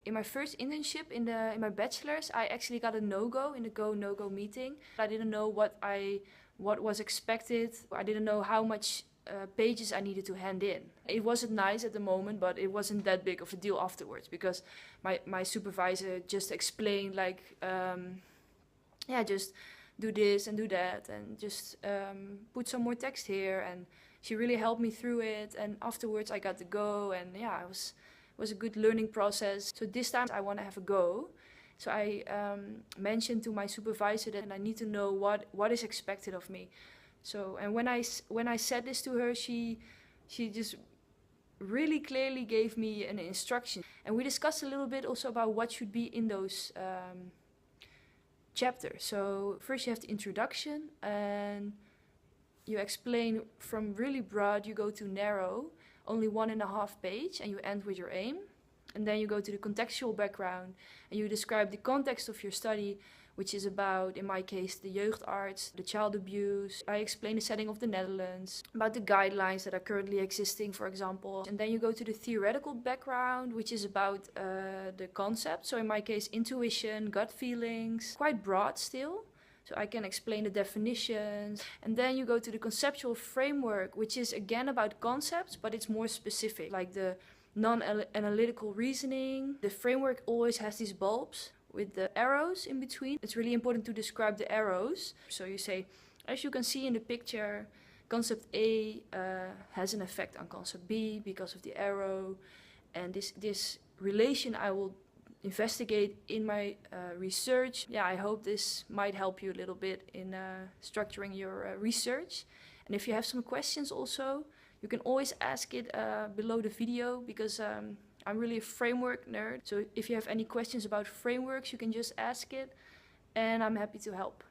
In my first internship in my bachelor's, I actually got a no-go in the go no-go meeting. I didn't know what was expected. I didn't know how much pages I needed to hand in. It wasn't nice at the moment, but it wasn't that big of a deal afterwards because my supervisor just explained like, yeah, just do this and do that and just put some more text here, and she really helped me through it. And afterwards I got to go, and yeah, it was a good learning process. So this time I want to have a go. So I mentioned to my supervisor that I need to know what is expected of me. So, and when I said this to her, she just really clearly gave me an instruction, and we discussed a little bit also about what should be in those chapters. So first you have the introduction, and you explain from really broad, you go to narrow, only 1.5 page, and you end with your aim. And then you go to the contextual background, and you describe the context of your study, which is about, in my case, the jeugdarts, the child abuse. I explain the setting of the Netherlands, about the guidelines that are currently existing, for example. And then you go to the theoretical background, which is about the concept. So in my case, intuition, gut feelings, quite broad still. So I can explain the definitions. And then you go to the conceptual framework, which is again about concepts, but it's more specific, like the non-analytical reasoning. The framework always has these bulbs with the arrows in between. It's really important to describe the arrows. So you say, as you can see in the picture, concept A has an effect on concept B because of the arrow. And this relation I will investigate in my research. Yeah, I hope this might help you a little bit in structuring your research. And if you have some questions also, you can always ask it below the video, because I'm really a framework nerd. So if you have any questions about frameworks, you can just ask it, and I'm happy to help.